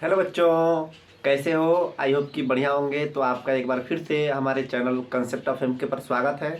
Hello बच्चों, कैसे हो? आई होप कि बढ़िया होंगे। तो आपका एक बार फिर से हमारे चैनल कंसेप्ट ऑफ एम के पर स्वागत है।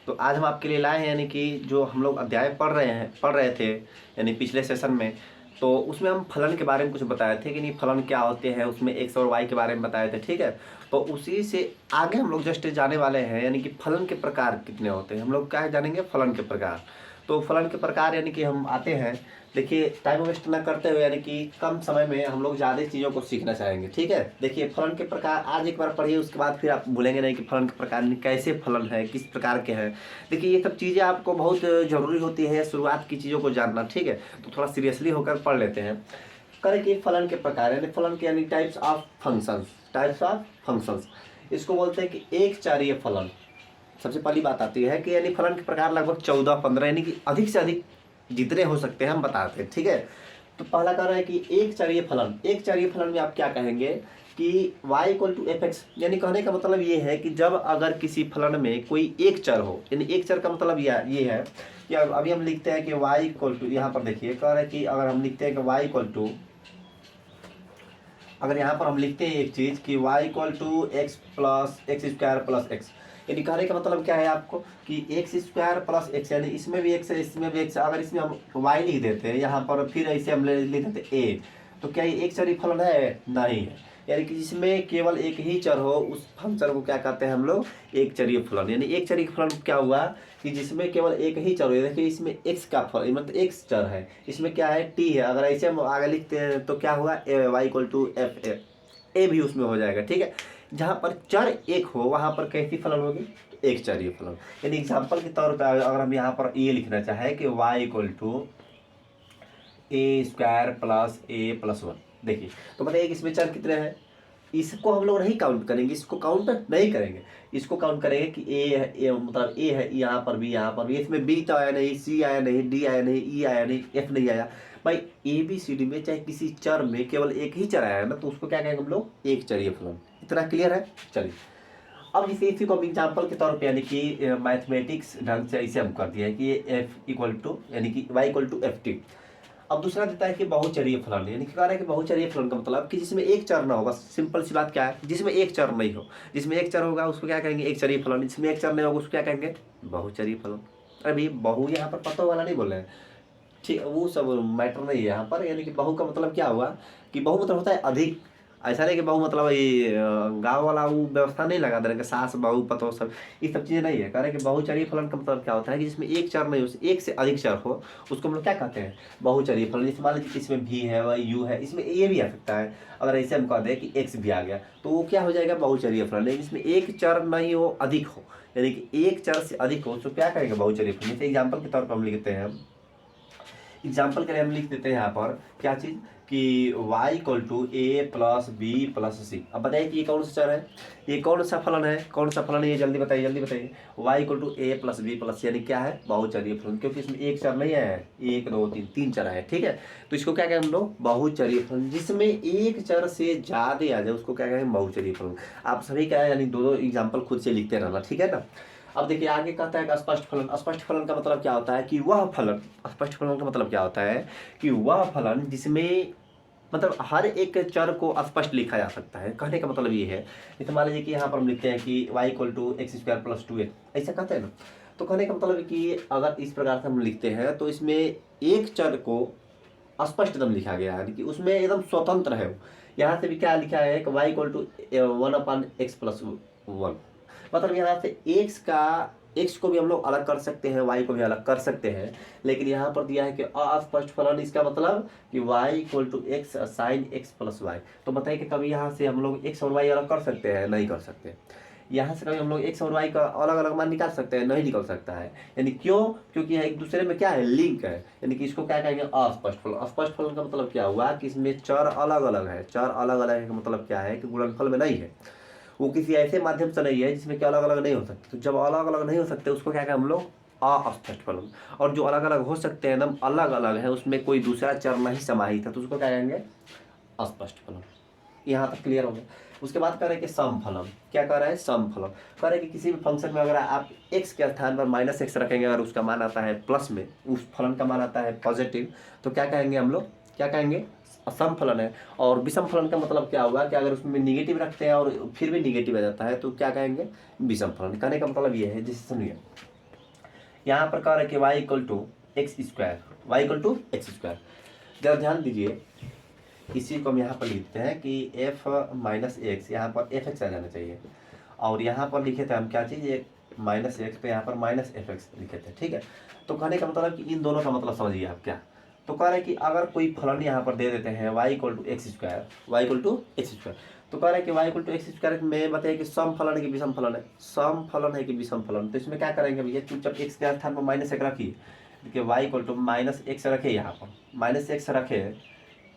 तो आज हम आपके लिए लाए हैं, यानी कि जो हम लोग अध्याय पढ़ रहे थे यानी पिछले सेशन में। तो उसमें हम फलन के बारे में कुछ बताए थे कि नहीं फलन क्या होते हैं, उसमें एक्स और वाई के बारे में बताए थे। ठीक है, तो उसी से आगे हम लोग जस्ट जाने वाले हैं, यानी कि फलन के प्रकार कितने होते हैं। हम लोग क्या है जानेंगे, फलन के प्रकार। तो फलन के प्रकार यानी कि हम आते हैं। देखिए, टाइम वेस्ट ना करते हुए, यानी कि कम समय में हम लोग ज़्यादा चीज़ों को सीखना चाहेंगे। ठीक है, देखिए फलन के प्रकार आज एक बार पढ़िए, उसके बाद फिर आप भूलेंगे नहीं कि फलन के प्रकार कैसे फलन है, किस प्रकार के हैं। देखिए, ये सब चीज़ें आपको बहुत ज़रूरी होती है शुरुआत की चीज़ों को जानना। ठीक है, तो थोड़ा सीरियसली होकर पढ़ लेते हैं। करें कि फलन के प्रकार यानी फलन के यानी टाइप्स ऑफ फंक्शंस। इसको बोलते हैं कि एक चारीय फलन। सबसे पहली बात आती है कि यानी फलन के प्रकार लगभग 14-15 यानी कि अधिक से अधिक जितने हो सकते हैं हम बताते हैं। ठीक है, तो पहला कह रहा है कि एक चरीय फलन में आप क्या कहेंगे कि y equal to F X. यानी कहने का मतलब ये है कि जब अगर किसी फलन में कोई एक चर हो, यानी एक चर का मतलब ये है कि अभी हम लिखते हैं कि y इक्वल टू, यहाँ पर देखिए कह रहा है कि अगर हम लिखते हैं कि y इक्वल टू, अगर यहाँ पर हम लिखते हैं एक चीज़ कि y equal to X plus X square plus X, यानी कहने का मतलब क्या है आपको कि एक्स स्क्वायर प्लस एक्स, यानी इसमें भी एक्स है इसमें भी एक्स है। अगर इसमें हम y लिख देते हैं यहाँ पर, फिर ऐसे हम लिख देते a, तो क्या ये एक चर फलन है? नहीं है। यानी कि जिसमें केवल एक ही चर हो उस फंक्शन को क्या कहते हैं हम लोग? एक चरीय फलन। यानी एक चरीय फलन क्या हुआ कि जिसमें केवल एक ही चर हो। देखिए इसमें x का फलन मतलब x चर है, इसमें क्या है t है। अगर ऐसे हम आगे लिखते हैं तो क्या हुआ y equal to F A भी उसमें हो जाएगा। ठीक है, जहाँ पर चर एक हो वहाँ पर कैसी फलन होगी? एक चरीय फलन। यानी एग्जाम्पल के तौर पर अगर हम यहाँ पर ये लिखना चाहें कि y equal to A square plus A plus one, देखिए तो बताइए कि इसमें चर कितने हैं? इसको हम लोग नहीं काउंट करेंगे, इसको काउंट नहीं करेंगे, इसको काउंट करेंगे कि ए है, ए मतलब ए है यहाँ पर भी, यहाँ पर भी। इसमें बी तो आया नहीं, सी आया नहीं, डी आया नहीं, ई आया नहीं, एफ नहीं आया। भाई ए बी सी डी में चाहे किसी चर में केवल एक ही चर आया है ना, तो उसको क्या कहेंगे हम लोग? एक चरीय फलन। इतना क्लियर है? चलिए, अब इसी को हम एग्जाम्पल के तौर पे यानी कि मैथमेटिक्स ढंग से ऐसे हम कर दिया है कि ये एफ इक्वल टू यानी कि Y equal to F T. अब दूसरा देता है कि बहुचरीय फलन, यानी कि कह रहा है कि बहुचरीय फलन का मतलब कि जिसमें एक चर ना होगा। सिंपल सी बात क्या है, जिसमें एक चर नहीं हो। जिसमें एक चर होगा उसको क्या कहेंगे? एक चरीय फलन। जिसमें एक चर नहीं होगा उसको क्या कहेंगे? बहुचरीय फलन। अभी बहु यहाँ पर पतों वाला नहीं बोल रहे हैं, ठीक, वो सब मैटर नहीं है यहाँ पर। यानी कि बहु का मतलब क्या हुआ कि बहु मतलब होता है अधिक। ऐसा नहीं कि बहु मतलब ये गाँव वाला वो व्यवस्था नहीं लगा दे रहे कि सास बहू पतो सब, ये सब चीज़ें नहीं है। कह रहे हैं कि बहुचरीय फलन का मतलब क्या होता है कि जिसमें एक चर नहीं हो, एक से अधिक चर हो, उसको हम लोग क्या कहते हैं? बहुचरीय फलन। जैसे मान लीजिए इसमें भी है व यू है, इसमें ए भी आ सकता है। अगर ऐसे हम कह दें कि एक्स भी आ गया तो वो क्या हो जाएगा? बहुचरीय फलन। लेकिन जिसमें एक चर नहीं हो, अधिक हो, यानी कि एक चर से अधिक हो, उसको क्या कहेंगे? बहुचरीय फलन। जैसे एग्जाम्पल के तौर पर हम लिखते हैं, एग्जाम्पल के लिए हम लिख देते हैं यहाँ पर क्या चीज़ कि y equal to a plus b plus c. अब बताइए कि ये कौन सा चर है, ये कौन सा फलन है, कौन सा फलन है ये? जल्दी बताइए जल्दी बताइए। y equal to a plus b plus c यानी क्या है? बहुचरीय फलन, क्योंकि इसमें एक चर नहीं है, एक दो तीन तीन चर है। ठीक है, तो इसको क्या कहेंगे हम लोग? बहुचरीय फलन। जिसमें एक चर से ज़्यादा आ जाए उसको क्या कहेंगे? बहुचरीय फलन। आप सभी क्या है यानी दो दो एग्जाम्पल खुद से लिखते रहना। ठीक है ना। अब देखिए आगे कहता है कि स्पष्ट फलन। स्पष्ट फलन का मतलब क्या होता है कि वह फलन, स्पष्ट फलन का मतलब क्या होता है कि वह फलन जिसमें मतलब हर एक चर को स्पष्ट लिखा जा सकता है। कहने का मतलब ये है, जैसे मान लीजिए कि यहाँ पर हम लिखते हैं कि y equal to X square plus two X, ऐसा कहते हैं ना। तो कहने का मतलब है कि अगर इस प्रकार से हम लिखते हैं तो इसमें एक चर को स्पष्ट एकदम लिखा गया है, यानी कि उसमें एकदम स्वतंत्र है। यहाँ से भी क्या लिखा है कि y equal to one upon X plus one, मतलब यहाँ से x को भी हम लोग अलग कर सकते हैं, y को भी अलग कर सकते हैं। लेकिन यहाँ पर दिया है कि अस्पष्ट फलन, इसका मतलब कि y equal to X sine X plus Y. तो बताइए कि कभी यहाँ से हम लोग x और y अलग कर सकते हैं? नहीं कर सकते। यहाँ से कभी हम लोग x और y का अलग अलग मान निकाल सकते हैं? नहीं निकल सकता है। यानी क्यों? क्योंकि यह एक दूसरे में क्या है? लिंक है। यानी कि इसको क्या कहेंगे? अस्पष्ट फलन। अस्पष्ट फलन का मतलब क्या हुआ कि इसमें चर अलग अलग है। चर अलग अलग है का मतलब क्या है कि गुणनफल में नहीं है, वो किसी ऐसे माध्यम से नहीं है जिसमें कि अलग अलग नहीं हो सकते। तो जब अलग अलग नहीं हो सकते उसको क्या कहें हम लोग? अस्पष्ट फलन। और जो अलग अलग हो सकते हैं एकदम अलग अलग है, उसमें कोई दूसरा चर नहीं समाहित है, तो उसको क्या कहेंगे? अस्पष्ट फलन। यहाँ तक क्लियर हो गया। उसके बाद कह रहे हैं कि सम फलन। क्या कह रहा है? सम फलन। कह रहे हैं कि किसी भी फंक्शन में अगर आप x के स्थान पर माइनस एक्स रखेंगे, अगर उसका मान आता है प्लस में, उस फलन का मान आता है पॉजिटिव, तो क्या कहेंगे हम लोग? क्या कहेंगे? सम फलन है। और विषम फलन का मतलब क्या होगा कि अगर उसमें निगेटिव रखते हैं और फिर भी निगेटिव आ जाता है तो क्या कहेंगे, विषम फलन। कहने का मतलब ये है, जैसे सुनिए यहाँ पर कह रहे हैं कि y equal to X square, Y equal to X square. जरा ध्यान दीजिए, इसी को हम यहाँ पर लिखते हैं कि f माइनस एक्स, यहाँ पर एफ एक्स आ जाना चाहिए। और यहाँ पर लिखे थे हम क्या चीज़, एक माइनस एक्स, तो यहाँ पर माइनस एफ एक्स लिखे थे, ठीक है। तो कहने का मतलब कि इन दोनों का मतलब समझिए आप क्या। तो कह रहे हैं कि अगर कोई फलन यहाँ पर दे देते हैं y equal to X square, Y equal to X square, तो कह रहे हैं कि y equal to X square में बताइए कि सम फलन है कि विषम फलन है, सम फलन है कि विषम फलन। तो इसमें क्या करेंगे भैया, चुपचाप एक्स के स्थान पर माइनस एक रखिए, देखिए y equal to minus X रखे, यहाँ पर माइनस एक्स रखे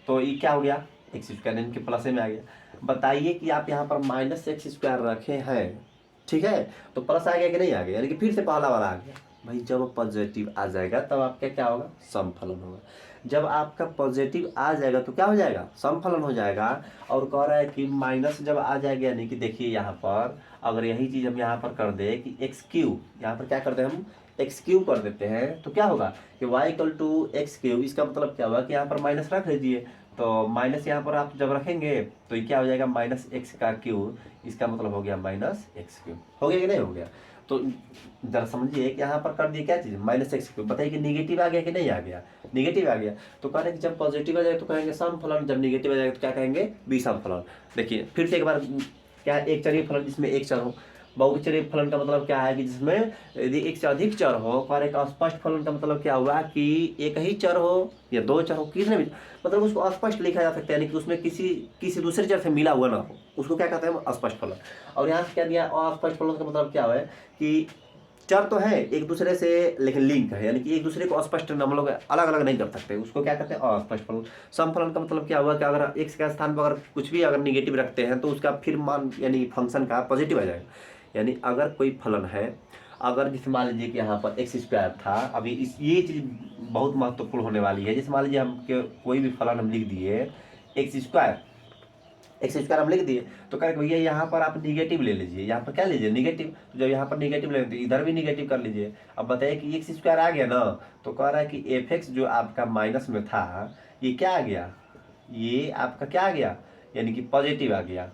तो ये क्या हो गया, एक्स स्क्वायर, इनके प्लस में आ गया। बताइए कि आप यहाँ पर माइनस एक्स स्क्वायर रखे हैं, ठीक है, तो प्लस आ गया कि नहीं आ गया, यानी कि फिर से पहला वाला आ गया। भाई जब पॉजिटिव आ जाएगा तब आपका क्या होगा, समफलन होगा। जब आपका पॉजिटिव आ जाएगा तो क्या हो जाएगा, समफलन हो जाएगा। और कह रहा है कि माइनस जब आ जाएगा, यानी कि देखिए यहाँ पर अगर यही चीज़ हम यहाँ पर कर दे कि एक्स क्यू, यहाँ पर क्या करते हैं हम, एक्स क्यू कर देते हैं, तो क्या होगा कि Y equal to X Q. इसका मतलब क्या होगा कि यहाँ पर माइनस रख लीजिए, तो माइनस यहाँ पर आप जब रखेंगे तो ये क्या हो जाएगा, माइनस एक्स का क्यू, इसका मतलब हो गया माइनस एक्स क्यू। हो गया कि नहीं हो गया। तो जरा समझिए कि यहाँ पर कर दिए क्या चीज़, माइनस एक्स क्यू। बताइए कि निगेटिव आ गया कि नहीं आ गया, निगेटिव आ गया। तो कह रहे हैं कि जब पॉजिटिव आ जाएगा तो कहेंगे सम फलन, जब निगेटिव आ जाएगा तो क्या कहेंगे, विषम फलन। देखिए फिर से एक बार, क्या एक चरीय फलन जिसमें एक चर हो। बहुचरीय फलन का मतलब क्या है कि जिसमें यदि एक से अधिक चर हो। और एक अस्पष्ट फलन का मतलब क्या हुआ कि एक ही चर हो या दो चर हो, कितने भी, मतलब उसको अस्पष्ट लिखा जा सकता है, यानी कि उसमें किसी दूसरे चर से मिला हुआ ना हो, उसको क्या कहते हैं, अस्पष्ट फलन। और यहाँ से क्या दिया, अस्पष्ट फलन का मतलब क्या है कि चर तो है एक दूसरे से लेकिन लिंक है, यानी कि एक दूसरे को अस्पष्ट हम लोग अलग अलग नहीं कर सकते, उसको क्या कहते हैं, अस्पष्ट फलन। सम फलन का मतलब क्या हुआ कि अगर एक्स के स्थान पर अगर कुछ भी अगर निगेटिव रखते हैं तो उसका फिर मान यानी फंक्शन का पॉजिटिव आ जाएगा। यानी अगर कोई फलन है, अगर जैसे मान लीजिए कि यहाँ पर एक्स स्क्वायर था, अभी ये चीज़ बहुत महत्वपूर्ण होने वाली है। जैसे मान लीजिए हम कोई भी फलन हम लिख दिए एक्स स्क्वायर, एक्स स्क्वायर हम लिख दिए, तो कह भैया यहाँ पर आप निगेटिव ले लीजिए, यहाँ पर क्या लीजिए, निगेटिव। तो जब यहाँ पर निगेटिव ले तो इधर भी निगेटिव कर लीजिए। अब बताइए कि एक्स स्क्वायर आ गया ना, तो कह रहा है कि एफ एक्स जो आपका माइनस में था, ये क्या आ गया, ये आपका क्या आ गया, यानी कि पॉजिटिव आ गया,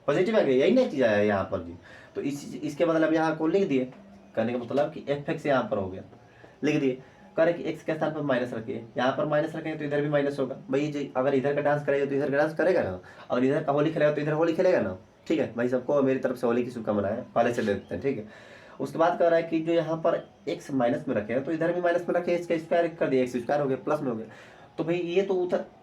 पॉजिटिव आ गया, यही ना चीज़ आया यहाँ पर जी। तो इसके मतलब यहाँ को लिख दिए, कहने का मतलब कि एफ एक्स यहाँ पर हो गया, लिख दिए। कह रहे कि एक्स के स्थान पर माइनस रखिए, यहाँ पर माइनस रखेंगे तो इधर भी माइनस होगा। भाई जी अगर इधर का डांस करेगा तो इधर का डांस करेगा ना, अगर इधर का होली खेलेगा तो इधर होली खेलेगा ना। ठीक है भाई, सबको मेरी तरफ से होली की शुभकामनाएं पहले से दे देते हैं, ठीक है। उसके बाद कह रहा है कि जो यहाँ पर एक्स माइनस में रखे तो इधर भी माइनस में रखे, इसका स्क्वायर कर दिया, एक्स स्क्वायर हो गया, प्लस में हो गया। तो भाई ये तो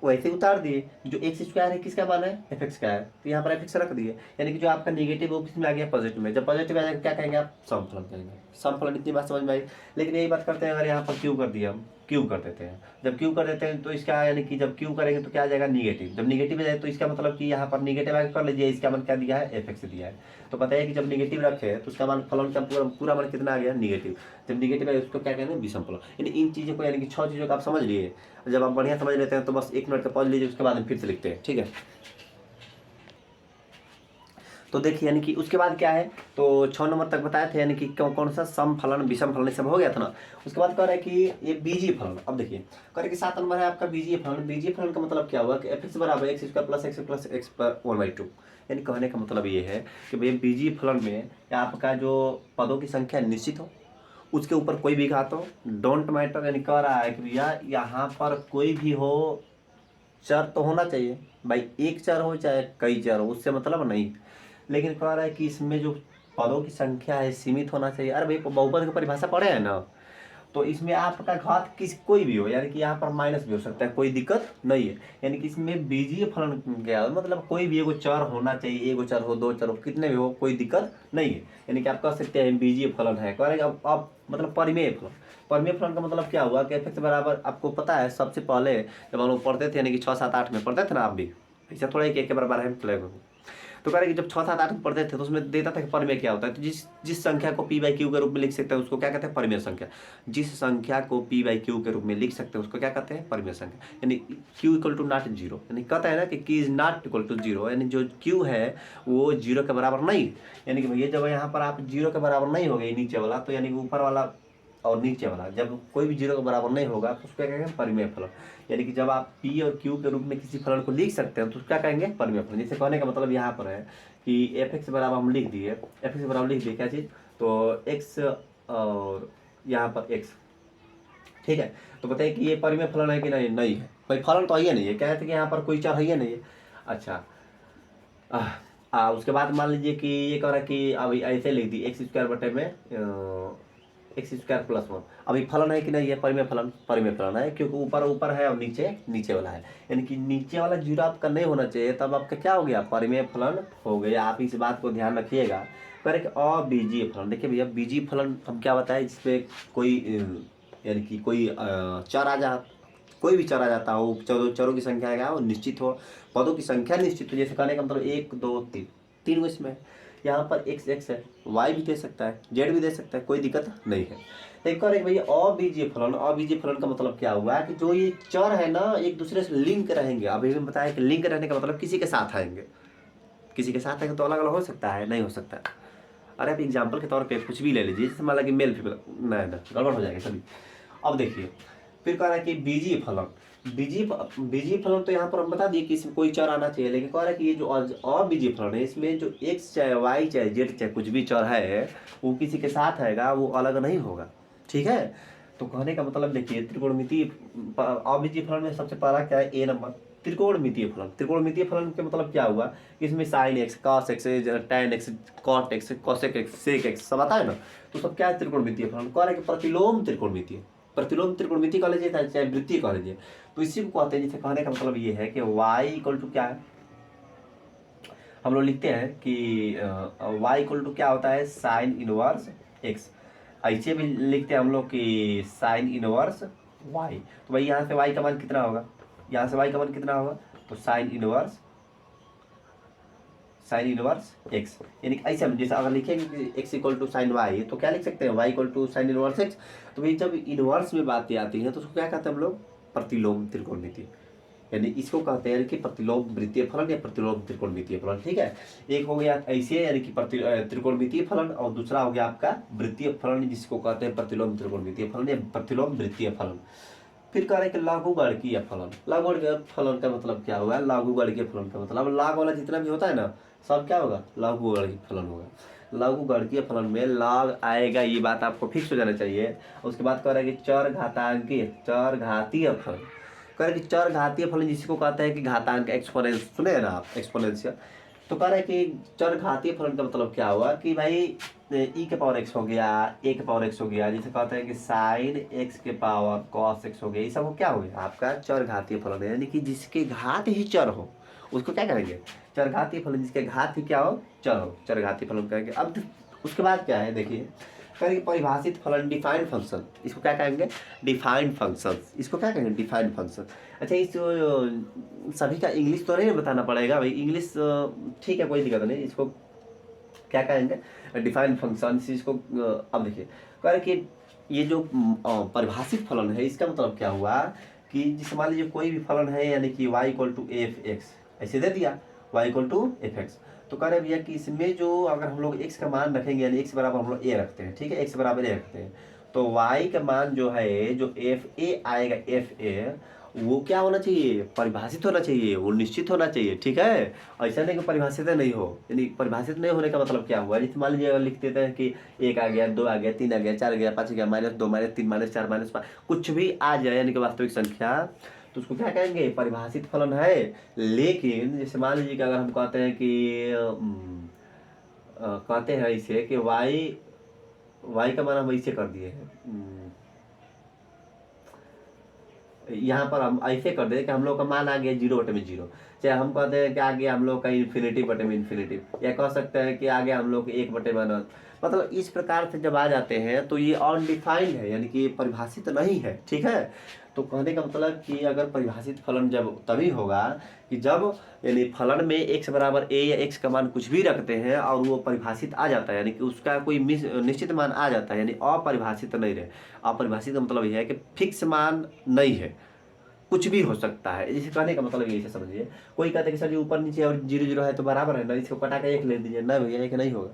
वैसे उतार दिए, जो एक्स स्क्वायर है किसका मान है, एफ एक्स का है, तो यहाँ पर एफ एक्स रख दिए, यानी कि जो आपका निगेटिव वो किसमें आ गया, पॉजिटिव में। जब पॉजिटिव आ जाएगा क्या कहेंगे आप, समफलन कहेंगे। समफलन इतनी बात समझ में आई। लेकिन यही बात करते हैं अगर यहाँ पर क्यू कर दिया, हम क्यू कर देते हैं, जब क्यू कर देते हैं तो इसका यानी कि जब क्यू करेंगे तो क्या आ जाएगा, निगेटिव। जब निगेटिव आ जाए तो इसका मतलब कि यहाँ पर निगेटिव आगे कर लीजिए, इसका मान क्या दिया है, एफ एक्स दिया है। तो पता है कि जब निगेटिव रखे तो उसका मान फलन का पूरा मान कितना आ गया, निगेटिव। जब निगेटिव है उसको क्या कहते हैं, विषम फलन। यानी इन चीज़ों को, यानी कि 6 चीज़ों को आप समझ लिए। जब आप बढ़िया समझ लेते हैं तो बस 1 मिनट का पॉज लीजिए, उसके बाद हम फिर से लिखते हैं, ठीक है। तो देखिए यानी कि उसके बाद क्या है, तो 6 नंबर तक बताए थे, यानी कि कौन सा सम फलन विषम फलन सब हो गया था ना। उसके बाद कह रहा है कि ये बीजीय फलन। अब देखिए कह रहे कि 7 नंबर है आपका बीजीय फलन। बीजीय फलन का मतलब क्या हुआ कि एफ एक्स बराबर एक्स स्क्वायर प्लस एक्स पर 1/2। यानी कहने का मतलब ये है कि भैया बीजीय फलन में आपका जो पदों की संख्या निश्चित हो, उसके ऊपर कोई भी घात हो, डोंट मैटर। यानी कह रहा है कि भैया यहाँ पर कोई भी हो, चर तो होना चाहिए भाई, एक चर हो चाहे कई चर हो, उससे मतलब नहीं। लेकिन कह रहा है कि इसमें जो पदों की संख्या है सीमित होना चाहिए। अरे भाई बहुपद की परिभाषा पढ़े हैं ना, तो इसमें आपका घात कोई भी हो, यानी कि यहाँ पर माइनस भी हो सकता है, कोई दिक्कत नहीं है। यानी कि इसमें बीजीय फलन क्या मतलब कोई भी एगो चर होना चाहिए, एगो चर हो, दो चर हो, कितने भी हो, कोई दिक्कत नहीं है। यानी कि आप कह सकते हैं बीजीय फलन है। कह रहे हैं अब मतलब परिमेय फलन। परिमेय फलन का मतलब क्या हुआ कि एफ एक्स बराबर, आपको पता है सबसे पहले जब हम लोग पढ़ते थे, यानी कि 6, 7, 8 में पढ़ते थे ना, आप भी ऐसा थोड़ा एक बराबर है चलेगा। तो कह रहे कि जब 6, 7, 8 में पढ़ते थे तो उसमें देता था कि परिमेय क्या होता है। तो जिस संख्या को पी बाई क्यू के रूप में लिख सकते हैं उसको क्या कहते हैं, परिमेय संख्या। जिस संख्या को पी बाई क्यू के रूप में लिख सकते हैं उसको क्या कहते हैं, परिमेय संख्या। यानी Q equal to not zero, यानी कहता है ना कि Q is not equal to zero, यानी जो क्यू है वो जीरो के बराबर नहीं। यानी कि भैया जब यहाँ पर आप जीरो के बराबर नहीं हो गए नीचे वाला, तो यानी कि ऊपर वाला और नीचे वाला जब कोई भी जीरो के बराबर नहीं होगा तो उसको क्या कहेंगे परिमेय फलन। यानी कि जब आप पी और क्यू के रूप में किसी फलन को लिख सकते हैं तो उसको क्या कहेंगे परिमेय फलन। जैसे कहने का मतलब यहाँ पर है कि एफ एक्स बराबर हम लिख दिए, एफ एक्स बराबर लिख दिए क्या चीज़, तो एक्स और यहाँ पर एक्स, ठीक है। तो बताइए कि ये परिमेय फलन है कि नहीं, नहीं है, कोई फलन तो है नहीं है, कहते कि यहाँ पर कोई चर है नहीं है। अच्छा उसके बाद मान लीजिए कि ये कह रहा है कि अभी ऐसे लिख दी एक्स स्क्वायर बटे में एक्स स्क्वायर प्लस वन, अभी फलन है कि नहीं है, परिमेय फलन, परिमेय फलन है क्योंकि ऊपर ऊपर है और नीचे नीचे वाला है, यानी कि नीचे वाला जीरो आपका नहीं होना चाहिए, तब आपका क्या हो गया, परिमेय फलन हो गया। आप इस बात को ध्यान रखिएगा। करें कि अबीजीय फलन, देखिए भैया बीजीय फलन हम क्या बताए, जिसपे कोई यानी कि कोई चर आ जा, कोई भी चर आ जाता हो, चरों की संख्या है वो निश्चित हो, पदों की संख्या निश्चित हो, जैसे कहने का मतलब 1 2 3 तीन इसमें, यहाँ पर एक्स एक्स है, वाई भी दे सकता है, जेड भी दे सकता है, कोई दिक्कत नहीं है। एक और एक भैया अबीजीय फलन, अबीजीय फलन का मतलब क्या हुआ कि जो ये चर है ना एक दूसरे से लिंक रहेंगे। अभी भी बताया कि लिंक रहने का मतलब किसी के साथ आएंगे, किसी के साथ आएंगे तो अलग अलग हो सकता है, नहीं हो सकता। अरे आप एग्जाम्पल के तौर पर कुछ भी ले लीजिए, जैसे मान ला कि मेल फीमेल, नहीं गड़बड़ हो जाएगा सभी। अब देखिए फिर कह रहा है कि बीजीय फलन, बीजीय फलन तो यहाँ पर हम बता दिए कि इसमें कोई चर आना चाहिए, लेकिन कह रहा है कि ये जो अबीजीय फलन है इसमें जो एक्स चाहे वाई चाहे जेड चाहे कुछ भी चर है वो किसी के साथ आएगा, वो अलग नहीं होगा, ठीक है। तो कहने का मतलब देखिए त्रिकोणमितीय अबीजीय फलन में सबसे पहला क्या है, ए नंबर त्रिकोणमितीय फलन। त्रिकोणमितीय फलन के मतलब क्या हुआ, इसमें sine X cos X tan X cot X cosec X sec X सब आता है ना, तो सब क्या है त्रिकोणमितीय फलन। कह रहा है कि प्रतिलोम त्रिकोणमितीय, प्रतिलोम त्रिकोणमितीय कह लीजिए चाहे वृत्तीय कह लीजिए, तो इसी को कहते हैं। जैसे कहने का मतलब ये है कि y इक्वल टू क्या है, हम लोग लिखते हैं कि y इक्वल टू क्या होता है, साइन इनवर्स x, ऐसे भी लिखते हैं हम लोग कि साइन इनवर्स y। तो भाई यहाँ से y का मान कितना होगा, यहाँ से y का मान कितना होगा, तो साइन इनवर्स x, यानी ऐसे जैसे अगर लिखेंगे कि x equal to sine Y तो क्या लिख सकते हैं, y equal to sine inverse x। तो भाई जब इनवर्स में बातें आती हैं तो उसको क्या कहते हैं हम लोग, प्रतिलोम त्रिकोणमितीय, यानी इसको कहते हैं कि प्रतिलोम वृत्तीय फलन या प्रतिलोम त्रिकोणमितीय फलन, ठीक है। एक हो गया ऐसे यानी कि त्रिकोणमितीय फलन, और दूसरा हो गया आपका वृत्तीय फलन जिसको कहते हैं प्रतिलोम त्रिकोणमितीय फलन या प्रतिलोम वृत्तीय फलन। फिर कह रहे हैं कि लघुगणकीय फलन, लघुगणकीय फलन का मतलब क्या होगा, लघुगणकीय फलन का मतलब लाग वाला जितना भी होता है ना सब क्या होगा, लघुगणकीय फलन होगा। लघुगणकीय फलन में लॉग आएगा, ये बात आपको फिक्स हो जाना चाहिए। उसके बाद कह रहा है कि चर घातांकीय, चर घातीय फलन, कह रहे हैं कि चर घातीय फलन जिसको कहते हैं कि घातांक एक्सपोनेंस, सुने हैं ना आप, एक्सपोनेंशियल। तो कह रहे हैं कि चर घातीय फलन का मतलब क्या हुआ कि भाई ई के पावर एक्स हो गया, ए के पावर एक्स हो गया, जिसे कहते हैं कि साइन एक्स के पावर कॉस एक्स हो गया, ये सब क्या हो गया आपका चर घातीय फलन है, यानी कि जिसके घात ही चर हो उसको क्या करेंगे, चर घातीय फलन, जिसके घात ही क्या हो, चर हो, चर घातीय फलन कहेंगे। अब उसके बाद क्या है देखिए, कहेंगे परिभाषित फलन, डिफाइंड फंक्शन, इसको क्या कहेंगे, डिफाइंड फंक्शन, इसको क्या कहेंगे, डिफाइंड फंक्शन। अच्छा इस सभी का इंग्लिश तो नहीं बताना पड़ेगा भाई, इंग्लिश ठीक है कोई दिक्कत नहीं, इसको क्या कहेंगे, डिफाइंड फंक्शन। इसको अब देखिए कह रहे कि ये जो परिभाषित फलन है इसका मतलब क्या हुआ कि जिसे मान लीजिए कोई भी फलन है, यानी कि y equal to F X ऐसे दे दिया, y equal to F X, तो कह रहे भैया कि इसमें जो अगर हम लोग x का मान रखेंगे, यानी x बराबर हम लोग a रखते हैं, ठीक है, x बराबर a रखते हैं, तो y का मान जो है जो एफ ए आएगा, एफ ए वो क्या होना चाहिए, परिभाषित होना चाहिए, वो निश्चित होना चाहिए, ठीक है। ऐसा नहीं कि परिभाषित नहीं हो, यानी परिभाषित नहीं होने का मतलब क्या हुआ, जैसे मान लीजिए अगर लिख देते हैं कि 1 आ गया, 2 आ गया, 3 आ गया, 4 आ गया, 5 आ गया, -2 -3 -4 -5 कुछ भी आ जाए यानी कि वास्तविक संख्या, तो उसको क्या कहेंगे, परिभाषित फलन है। लेकिन जैसे मान लीजिए कि अगर हम कहते हैं कि कहते हैं इसे कि y का मान हम ऐसे कर दिए हैं, यहाँ पर हम ऐसे कर दें कि हम लोग का मान आ गया 0/0, चाहे हम कहते हैं कि आ गया हम लोग का इन्फिनिटी, या कह सकते हैं कि आ गया हम लोग 1/, मतलब इस प्रकार से जब आ जाते हैं तो ये अनडिफाइंड है, यानी कि परिभाषित नहीं है, ठीक है। तो कहने का मतलब कि अगर परिभाषित फलन जब तभी होगा कि जब यानी फलन में x बराबर a या x का मान कुछ भी रखते हैं और वो परिभाषित आ जाता है, यानी कि उसका कोई निश्चित मान आ जाता है, यानी अपरिभाषित नहीं रहे। अपरिभाषित का मतलब यह है कि फिक्स मान नहीं है, कुछ भी हो सकता है। जैसे कहने का मतलब ये समझिए, कोई कहते हैं कि सर जी ऊपर नीचे और 0 0 है तो बराबर है ना, इसको कटा के 1 ले दीजिए, ना भैया 1 नहीं होगा,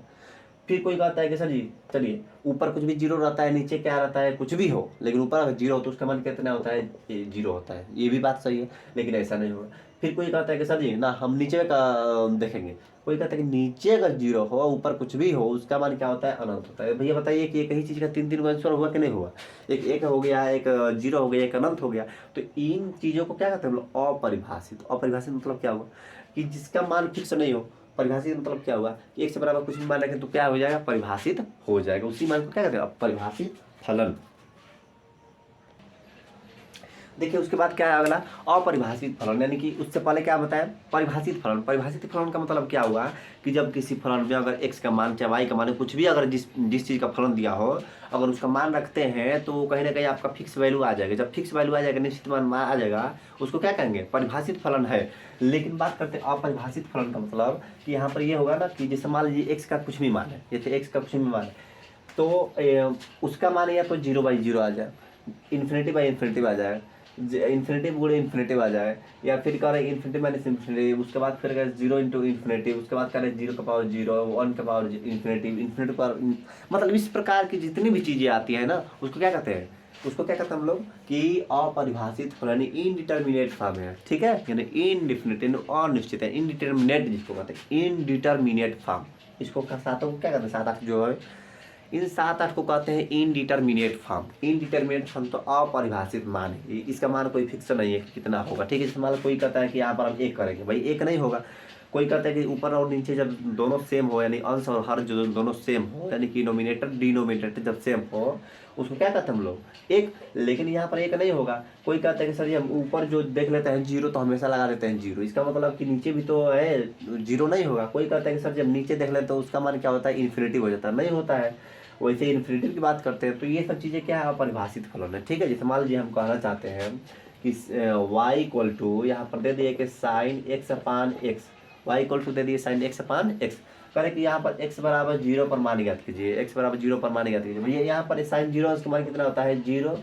फिर कोई कहता है कि सर जी चलिए ऊपर कुछ भी जीरो रहता है, नीचे क्या रहता है कुछ भी हो, लेकिन ऊपर अगर जीरो हो तो उसका मान कितना होता है, जीरो होता है। ये भी बात सही है, लेकिन ऐसा नहीं होगा। फिर कोई कहता है कि सर जी ना हम नीचे का देखेंगे, कोई कहता है कि नीचे अगर जीरो हो ऊपर कुछ भी हो उसका मान क्या होता है, अनंत होता है। भैया बताइए कि एक ही चीज़ का तीन तीन आंसर हुआ कि नहीं हुआ, एक एक हो गया, एक जीरो हो गया, एक अनंत हो गया। तो इन चीज़ों को क्या कहते हैं हम लोग, अपरिभाषित। अपरिभाषित मतलब क्या हुआ कि जिसका मान फिक्स नहीं हो। परिभाषित मतलब क्या हुआ कि एक से बराबर कुछ भी मान रखें तो क्या हो जाएगा, परिभाषित हो जाएगा। उसी मान को क्या कहते हैं, परिभाषित फलन। देखिए उसके बाद क्या है अगला, अपरिभाषित फलन, यानी कि उससे पहले क्या बताया, परिभाषित फलन। परिभाषित फलन का मतलब क्या हुआ कि जब किसी फलन में अगर x का मान चाहे y का मान कुछ भी अगर जिस चीज़ का फलन दिया हो, अगर उसका मान रखते हैं तो कहीं ना कहीं आपका फिक्स वैल्यू आ जाएगा। जब फिक्स वैल्यू आ जाएगा, निश्चित मान आ जाएगा, उसको क्या कहेंगे, परिभाषित फलन है। लेकिन बात करते हैं अपरिभाषित फलन का मतलब कि यहाँ पर ये होगा ना कि जैसे मान लीजिए x का कुछ भी मान है, जैसे x का कुछ भी मान है तो उसका मान या तो 0/0 आ जाए, इन्फिनिटी आ जाए, इन्फिनिटिव गुणे इन्फिनिटिव आ जाए, या फिर कह रहे इन्फिनिटी माइनस इन्फिनिटी, उसके बाद फिर करें 0 इंटू इन्फिनिटी, उसके बाद करें 0 का पावर 0, 1 का पावर इन्फिनिटी, इन्फिनिटी पावर, मतलब इस प्रकार की जितनी भी चीज़ें आती है ना उसको क्या कहते हैं, उसको क्या कहते हैं हम लोग कि अपरिभाषित फलन, यानी इनडिटर्मिनेट फॉर्म है। ठीक है, यानी इनडिफिनिट, अनिश्चित है, इनडिटर्मिनेट जिसको कहते हैं, इनडिटर्मिनेट फॉर्म। इसको सातों को क्या कहते हैं, 7-8 जो है, इन 7-8 को कहते हैं इनडिटर्मिनेट फॉर्म। इनडिटर्मिनेट फॉर्म तो अपरिभाषित मान है, इसका मान कोई फिक्स नहीं है कि कितना होगा। ठीक है, जैसे मान लो कोई कहता है कि यहाँ पर हम एक करेंगे, भाई एक नहीं होगा। कोई कहता है कि ऊपर और नीचे जब दोनों सेम हो, यानी अंश और हर जो दोनों सेम हो, यानी कि नोमिनेटर डिनोमिनेटर जब सेम हो, उसको क्या कहते हैं हम लोग, एक। लेकिन यहाँ पर एक नहीं होगा। कोई कहता है कि सर जी हम ऊपर जो देख लेते हैं जीरो तो हमेशा लगा देते हैं जीरो, इसका मतलब कि नीचे भी तो है, जीरो नहीं होगा। कोई कहता है कि सर जब नीचे देख लेते हैं तो उसका मान क्या होता है, इन्फिनिटी हो जाता है, नहीं होता है। वैसे इन्फिनिटी की बात करते हैं तो ये सब चीज़ें क्या है, अपरिभाषित फलन है। ठीक है, जैसे मान लीजिए हम कहना चाहते हैं कि y इक्वल टू, यहाँ पर दे दिए कि sine x upon x, y equal to दे दिए साइन x अपान एक्स। करें कि यहाँ पर x बराबर 0 पर मान ज्ञात कीजिए, x बराबर 0 पर मान ज्ञात कीजिए। भैया यहाँ पर साइन 0 उसका मान कितना होता है, 0,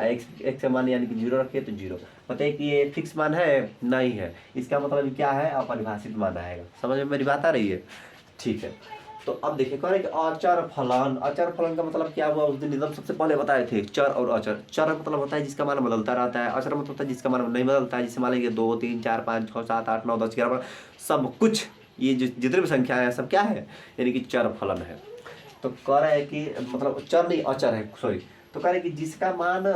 x का मान यानी कि 0 रखिए तो 0। बताइए कि ये फिक्स मान है, नहीं है, इसका मतलब क्या है, अपरिभाषित मान आएगा। समझ में मेरी बात आ रही है, ठीक है। तो अब देखिए कह रहे कि अचर फलन। अचर फलन का मतलब क्या हुआ, उस दिन एकदम सबसे पहले बताए थे, चर और अचर। चर मतलब होता है जिसका मान बदलता रहता है, अचर मतलब होता है जिसका मान नहीं बदलता है। जैसे मान लीजिए 2, 3, 4, 5, 6, 7, 8, 9, 10, 11 सब कुछ, ये जितने भी संख्या है सब क्या है, यानी कि चर फलन है। तो कह रहे हैं कि मतलब चर नहीं अचर है, सॉरी। तो कह रहे कि जिसका मान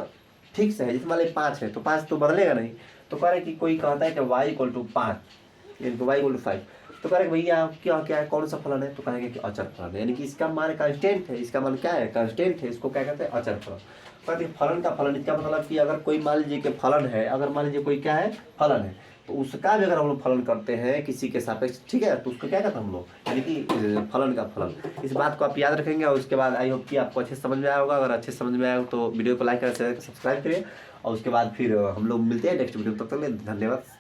फिक्स है, जैसे मान लीजिए 5 है तो 5 तो बदलेगा नहीं। तो कह रहे कि कोई कहता है कि y इक्वल टू 5, यानी कि y इक्वल टू 5। तो कहेंगे भैया क्या क्या है, कौन सा फलन है, तो कहेंगे कि अचर फलन है, यानी कि इसका मान कांस्टेंट है, इसका मान क्या है, कांस्टेंट है, इसको क्या कहते हैं, अचर फलन। कहते हैं फलन का फलन, इसका मतलब कि अगर कोई मान लीजिए कि फलन है, अगर मान लीजिए कोई क्या है, फलन है, तो उसका भी अगर हम लोग फलन करते हैं किसी के सापेक्ष, ठीक है, तो उसको क्या कहते हैं हम लोग, यानी कि फलन का फलन। इस बात को आप याद रखेंगे और उसके बाद आई होप कि आपको अच्छे से समझ में आया होगा। अगर अच्छे से समझ में आया हो तो वीडियो को लाइक करें, शेयर करें, सब्सक्राइब करें, और उसके बाद फिर हम लोग मिलते हैं नेक्स्ट वीडियो में। तब तक के लिए धन्यवाद।